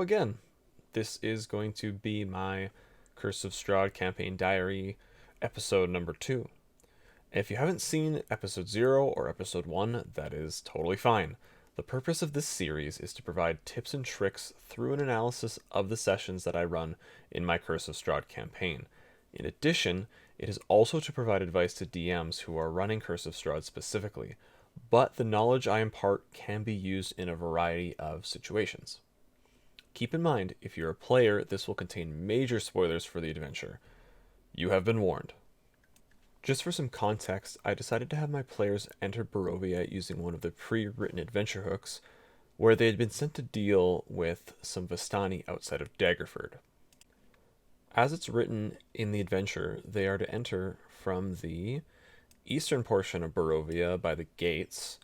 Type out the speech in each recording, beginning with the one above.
again. This is going to be my Curse of Strahd campaign diary, episode number 2. If you haven't seen episode 0 or episode 1, that is totally fine. The purpose of this series is to provide tips and tricks through an analysis of the sessions that I run in my Curse of Strahd campaign. In addition, it is also to provide advice to DMs who are running Curse of Strahd specifically, but the knowledge I impart can be used in a variety of situations. Keep in mind, if you're a player, this will contain major spoilers for the adventure. You have been warned. Just for some context, I decided to have my players enter Barovia using one of the pre-written adventure hooks, where they had been sent to deal with some Vistani outside of Daggerford. As it's written in the adventure, they are to enter from the eastern portion of Barovia by the gates,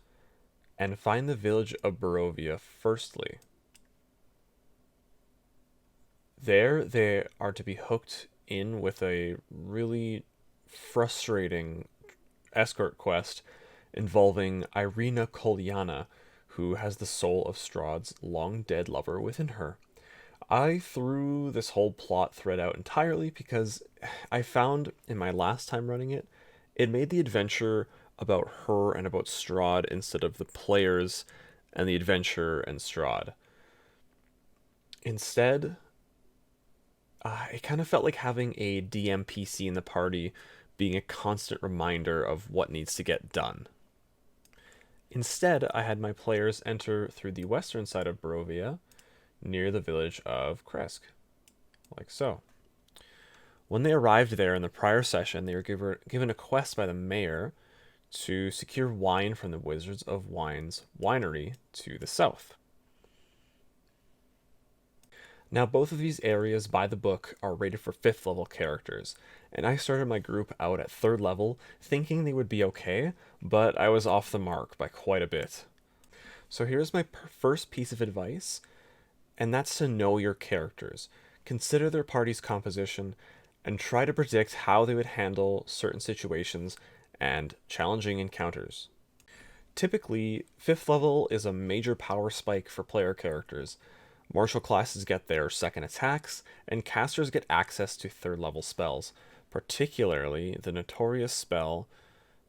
and find the village of Barovia firstly. There, they are to be hooked in with a really frustrating escort quest involving Irina Kolyana, who has the soul of Strahd's long-dead lover within her. I threw this whole plot thread out entirely because I found in my last time running it, it made the adventure about her and about Strahd instead of the players and the adventure and Strahd. Instead, it kind of felt like having a DM PC in the party being a constant reminder of what needs to get done. Instead, I had my players enter through the western side of Barovia, near the village of Krezk, like so. When they arrived there in the prior session, they were given a quest by the mayor to secure wine from the Wizards of Wine's winery to the south. Now, both of these areas by the book are rated for 5th level characters, and I started my group out at 3rd level thinking they would be okay, but I was off the mark by quite a bit. So here's my first piece of advice, and that's to know your characters. Consider their party's composition, and try to predict how they would handle certain situations and challenging encounters. Typically, 5th level is a major power spike for player characters. Martial classes get their second attacks, and casters get access to 3rd level spells, particularly the notorious spell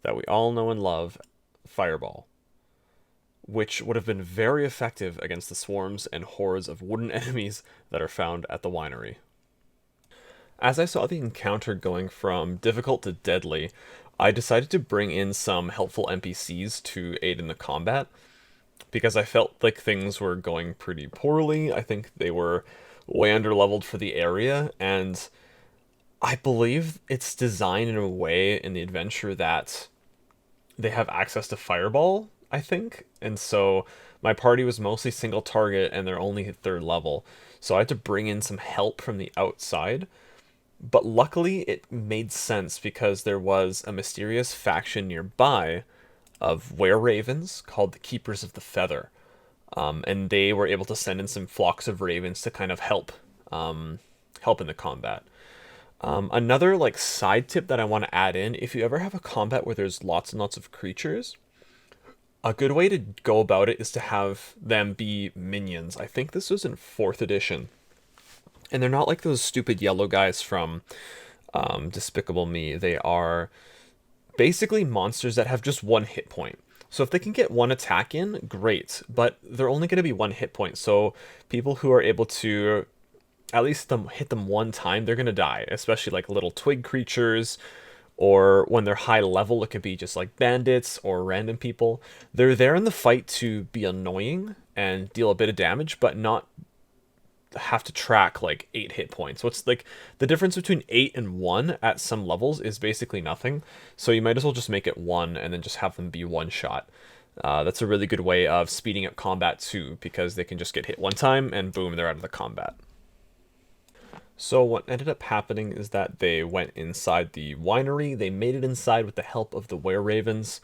that we all know and love, Fireball, which would have been very effective against the swarms and hordes of wooden enemies that are found at the winery. As I saw the encounter going from difficult to deadly, I decided to bring in some helpful NPCs to aid in the combat, because I felt like things were going pretty poorly. I think they were way underleveled for the area, and I believe it's designed in a way in the adventure that they have access to Fireball, I think, and so my party was mostly single target and they're only at 3rd level, so I had to bring in some help from the outside. But luckily it made sense because there was a mysterious faction nearby of were-ravens called the Keepers of the Feather. And they were able to send in some flocks of ravens to kind of help in the combat. Another side tip that I want to add in, if you ever have a combat where there's lots and lots of creatures, a good way to go about it is to have them be minions. I think this was in 4th edition. And they're not like those stupid yellow guys from Despicable Me. They are basically monsters that have just 1 hit point. So if they can get 1 attack in, great. But they're only going to be 1 hit point. So people who are able to at least hit them 1 time, they're going to die. Especially like little twig creatures, or when they're high level, it could be just like bandits or random people. They're there in the fight to be annoying and deal a bit of damage, but not have to track 8 hit points. So it's like the difference between 8 and 1 at some levels is basically nothing. So you might as well just make it 1 and then just have them be 1 shot. That's a really good way of speeding up combat too, because they can just get hit 1 time and boom, they're out of the combat. So what ended up happening is that they went inside the winery. They made it inside with the help of the were-ravens.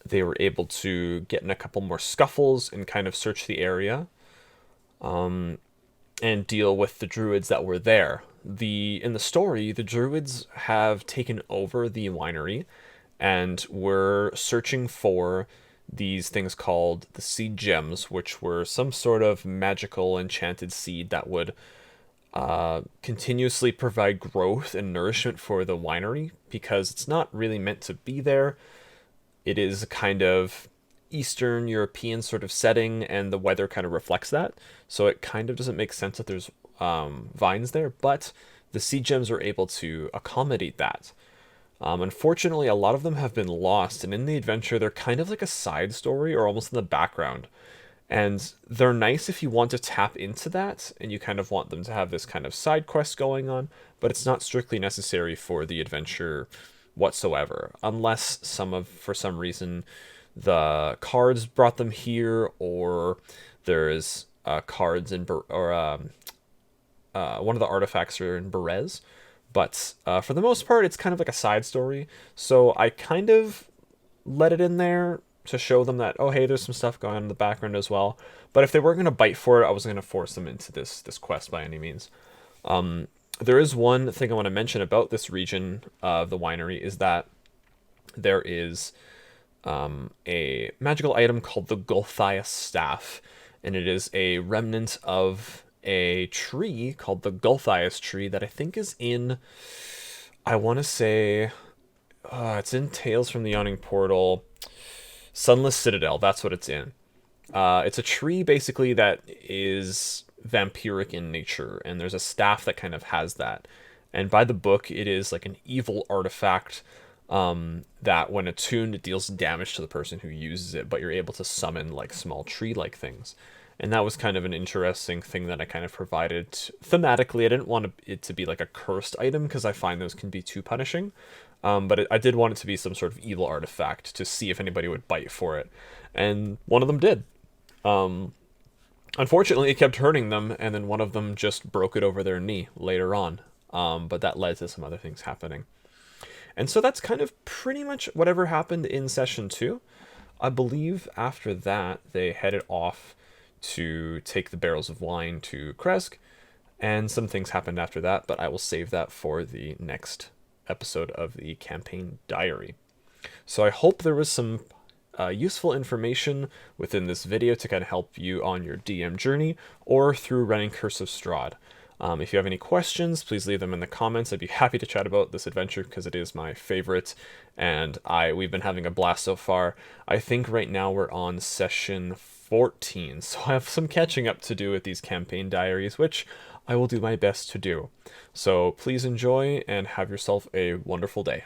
They were able to get in a couple more scuffles and kind of search the area. And deal with the druids that were there. In the story, the druids have taken over the winery and were searching for these things called the seed gems, which were some sort of magical enchanted seed that would continuously provide growth and nourishment for the winery, because it's not really meant to be there. It is a kind of Eastern European sort of setting, and the weather kind of reflects that. So it kind of doesn't make sense that there's vines there, but the seed gems are able to accommodate that. Unfortunately, a lot of them have been lost, and in the adventure, they're kind of like a side story or almost in the background. And they're nice if you want to tap into that and you kind of want them to have this kind of side quest going on, but it's not strictly necessary for the adventure whatsoever, unless for some reason the cards brought them here, or there's cards in one of the artifacts are in Berez. But for the most part, it's kind of like a side story. So I kind of let it in there to show them that, oh, hey, there's some stuff going on in the background as well. But if they weren't going to bite for it, I wasn't going to force them into this quest by any means. There is one thing I want to mention about this region of the winery, is that there is a magical item called the Gulthias Staff, and it is a remnant of a tree called the Gulthias tree that I think is in, I want to say, it's in Tales from the Yawning Portal, Sunless Citadel. That's what it's in. It's a tree basically that is vampiric in nature, and there's a staff that kind of has that. And by the book, it is like an evil artifact that when attuned, it deals damage to the person who uses it, but you're able to summon like small tree-like things. And that was kind of an interesting thing that I kind of provided thematically. I didn't want it to be like a cursed item, because I find those can be too punishing. But I did want it to be some sort of evil artifact to see if anybody would bite for it. And one of them did. Unfortunately, it kept hurting them, and then one of them just broke it over their knee later on. But that led to some other things happening. And so that's kind of pretty much whatever happened in session 2. I believe after that, they headed off to take the barrels of wine to Krezk, and some things happened after that, but I will save that for the next episode of the campaign diary. So I hope there was some useful information within this video to kind of help you on your DM journey or through running Curse of Strahd. If you have any questions, please leave them in the comments. I'd be happy to chat about this adventure because it is my favorite, and we've been having a blast so far. I think right now we're on session 14, so I have some catching up to do with these campaign diaries, which I will do my best to do. So please enjoy and have yourself a wonderful day.